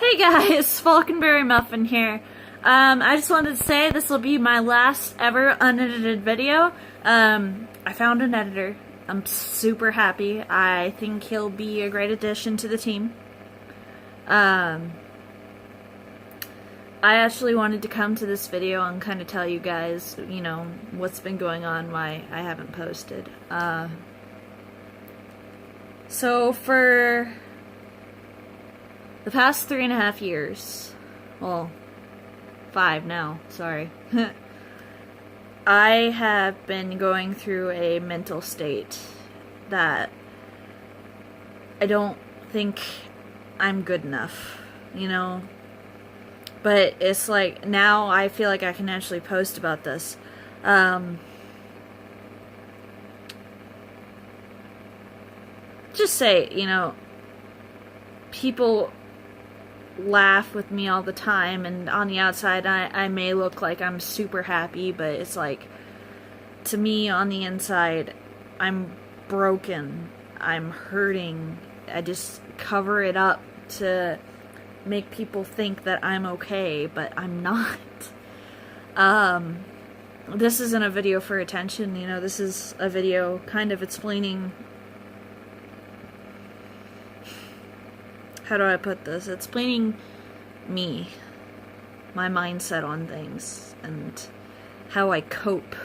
Hey guys, Falconberry Muffin here. I just wanted to say this will be my last ever unedited video. I found an editor. I'm super happy. I think he'll be a great addition to the team. I actually wanted to come to this video and kind of tell you guys, you know, what's been going on, why I haven't posted. So for the past 3.5 years, well, 5 now, sorry, I have been going through a mental state that I don't think I'm good enough, you know? But it's like, now I feel like I can actually post about this. Just say, you know, people laugh with me all the time, and on the outside I may look like I'm super happy, but it's like, to me, on the inside, I'm broken, I'm hurting. I just cover it up to make people think that I'm okay, but I'm not. This isn't a video for attention, you know, this is a video kind of explaining, how do I put this? Explaining me, my mindset on things, and how I cope.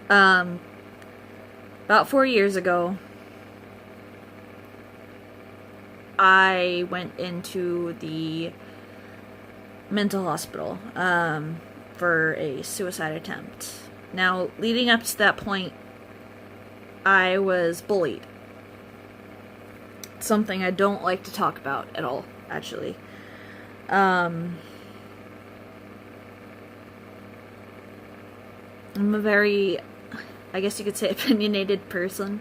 About 4 years ago, I went into the mental hospital for a suicide attempt. Now, leading up to that point, I was bullied. Something I don't like to talk about at all, actually. I'm a very, I guess you could say, opinionated person,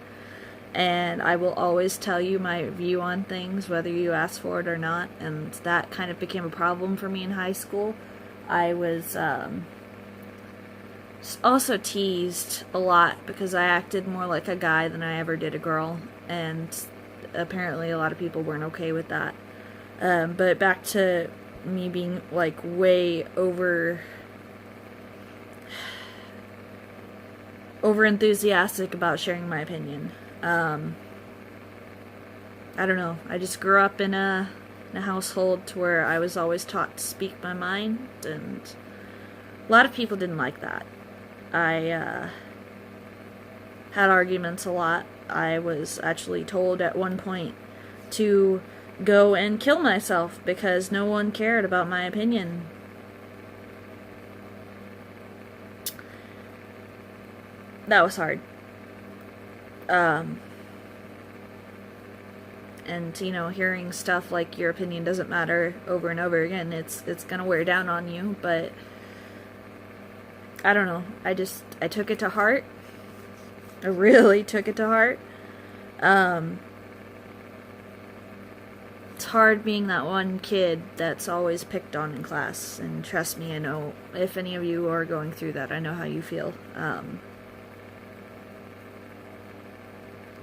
and I will always tell you my view on things, whether you ask for it or not, and that kind of became a problem for me in high school. I was also teased a lot because I acted more like a guy than I ever did a girl, and apparently a lot of people weren't okay with that. But back to me being like way over enthusiastic about sharing my opinion. I don't know, I just grew up in a household to where I was always taught to speak my mind, and a lot of people didn't like that. I had arguments a lot. I was actually told at one point to go and kill myself because no one cared about my opinion. That was hard. And, you know, hearing stuff like your opinion doesn't matter over and over again, it's gonna wear down on you, but I don't know. I took it to heart. I really took it to heart. It's hard being that one kid that's always picked on in class, and trust me, I know if any of you are going through that, I know how you feel.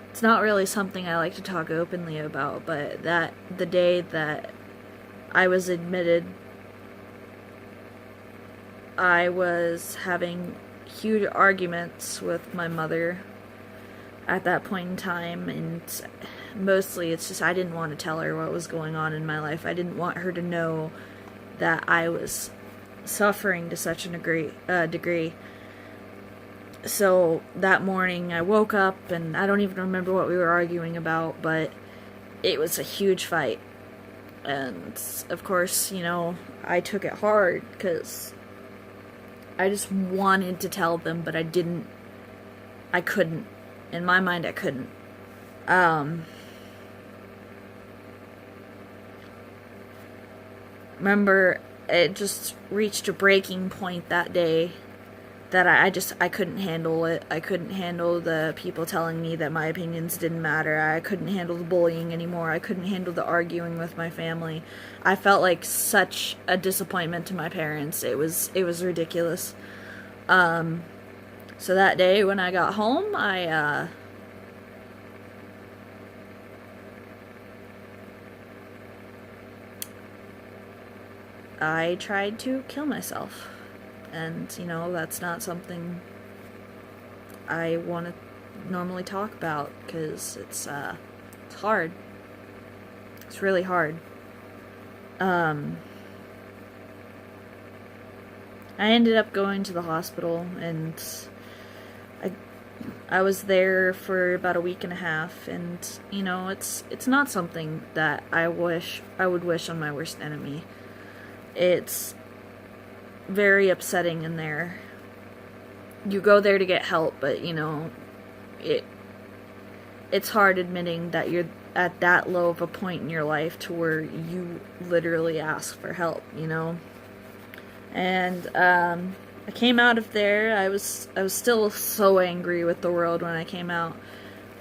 It's not really something I like to talk openly about, but the day that I was admitted, I was having huge arguments with my mother at that point in time, and mostly it's just I didn't want to tell her what was going on in my life. I didn't want her to know that I was suffering to such a degree. So that morning I woke up, and I don't even remember what we were arguing about, but it was a huge fight. And of course, you know, I took it hard because I just wanted to tell them, but I couldn't. In my mind, I couldn't. Remember, it just reached a breaking point that day that I couldn't handle it. I couldn't handle the people telling me that my opinions didn't matter. I couldn't handle the bullying anymore. I couldn't handle the arguing with my family. I felt like such a disappointment to my parents. It was ridiculous. So that day when I got home, I I tried to kill myself. And, you know, that's not something I want to normally talk about, because it's hard. It's really hard. I ended up going to the hospital, and I was there for about a week and a half, and, you know, it's not something that I would wish on my worst enemy. It's very upsetting in there. You go there to get help, but, you know, it's hard admitting that you're at that low of a point in your life to where you literally ask for help, you know? And, I came out of there. I was still so angry with the world when I came out,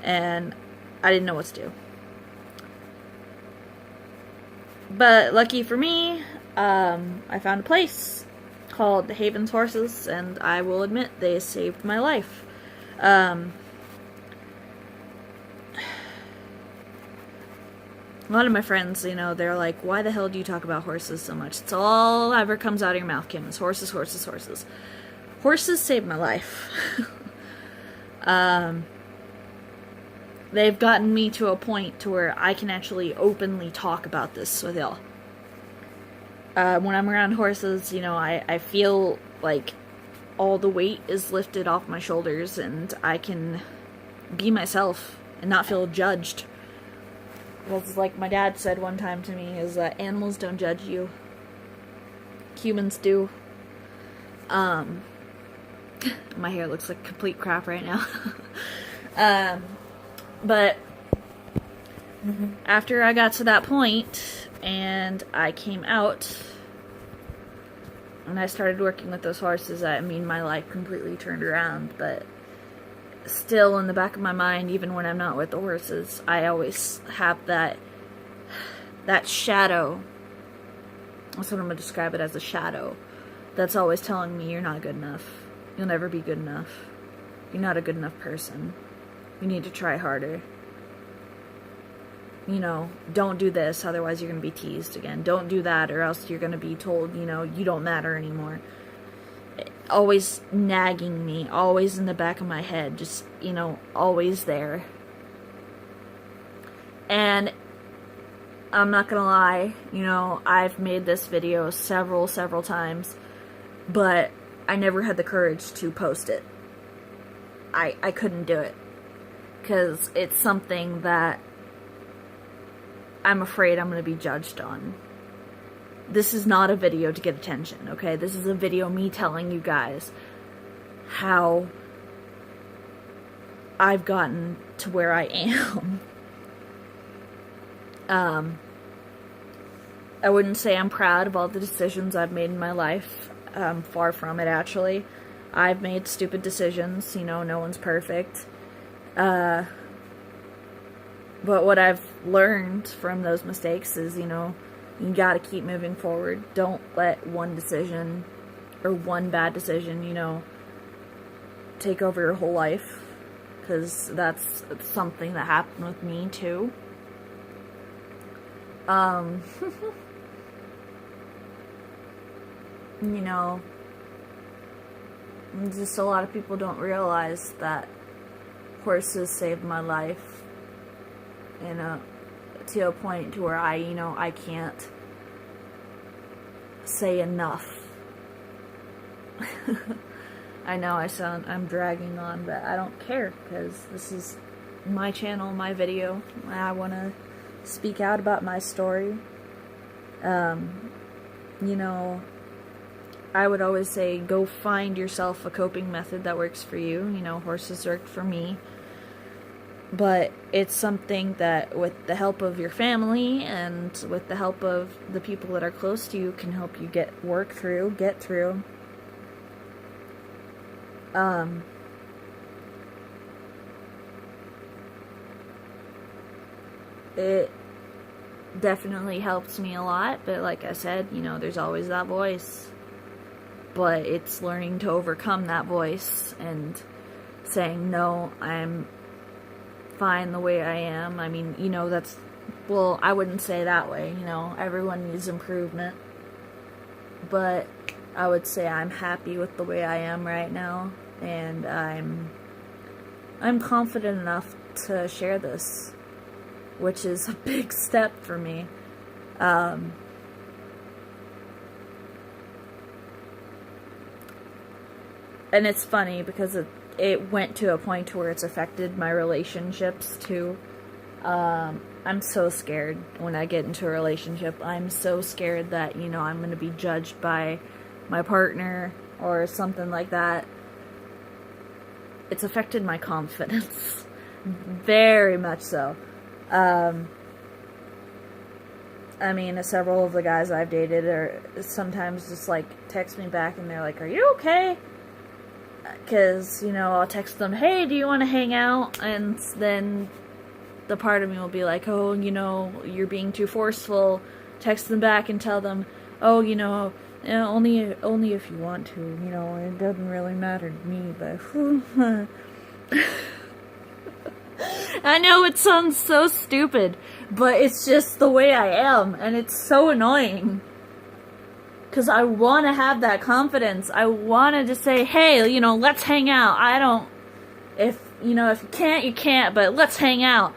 and I didn't know what to do. But lucky for me, I found a place called Haven's Horses, and I will admit they saved my life. A lot of my friends, you know, they're like, why the hell do you talk about horses so much? It's all ever comes out of your mouth, Kim, is horses, horses, horses. Horses saved my life. They've gotten me to a point to where I can actually openly talk about this with y'all. When I'm around horses, you know, I feel like all the weight is lifted off my shoulders, and I can be myself and not feel judged. Because, like my dad said one time to me, is that animals don't judge you. Humans do. My hair looks like complete crap right now. But after I got to that point, and I came out, and I started working with those horses, I mean, my life completely turned around. But still, in the back of my mind, even when I'm not with the horses, I always have that shadow. That's what I'm going to describe it as, a shadow. That's always telling me, you're not good enough. You'll never be good enough. You're not a good enough person. You need to try harder. You know, don't do this, otherwise you're going to be teased again. Don't do that, or else you're going to be told, you know, you don't matter anymore. Always nagging me, always in the back of my head, just, you know, always there. And I'm not gonna lie, you know, I've made this video several times, but I never had the courage to post it. I couldn't do it, because it's something that I'm afraid I'm gonna be judged on. This is not a video to get attention, okay? This is a video me telling you guys how I've gotten to where I am. I wouldn't say I'm proud of all the decisions I've made in my life. Far from it, actually. I've made stupid decisions, you know, no one's perfect. But what I've learned from those mistakes is, you know, you gotta keep moving forward. Don't let one decision or one bad decision, you know, take over your whole life. Because that's something that happened with me, too. You know, just a lot of people don't realize that horses saved my life. You know, to a point to where I can't say enough. I know I'm dragging on, but I don't care, because this is my channel, my video. I want to speak out about my story. You know, I would always say, go find yourself a coping method that works for you. You know, horses worked for me. But it's something that, with the help of your family and with the help of the people that are close to you, can help you get through. It definitely helps me a lot, but like I said, you know, there's always that voice. But it's learning to overcome that voice and saying, no, I'm fine the way I am. I mean, you know, well, I wouldn't say that way, you know, everyone needs improvement. but I would say I'm happy with the way I am right now, and I'm confident enough to share this, which is a big step for me. And it's funny because it went to a point where it's affected my relationships too. I'm so scared when I get into a relationship. I'm so scared that, you know, I'm going to be judged by my partner or something like that. It's affected my confidence. Very much so. I mean, several of the guys I've dated are sometimes just like text me back and they're like, "Are you okay?" Because, you know, I'll text them, "Hey, do you want to hang out?" And then the part of me will be like, "Oh, you know, you're being too forceful." Text them back and tell them, "Oh, you know, only if you want to, you know, it doesn't really matter to me," but I know it sounds so stupid, but it's just the way I am, and it's so annoying. Because I want to have that confidence. I wanted to say, "Hey, you know, let's hang out." If you can't, you can't, but let's hang out.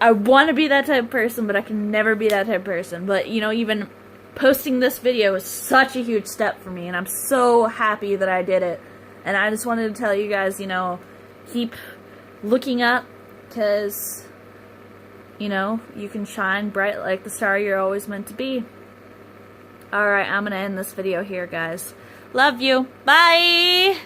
I want to be that type of person, but I can never be that type of person. But, you know, even posting this video is such a huge step for me, and I'm so happy that I did it. And I just wanted to tell you guys, you know, keep looking up, because, you know, you can shine bright like the star you're always meant to be. Alright, I'm gonna end this video here, guys. Love you. Bye!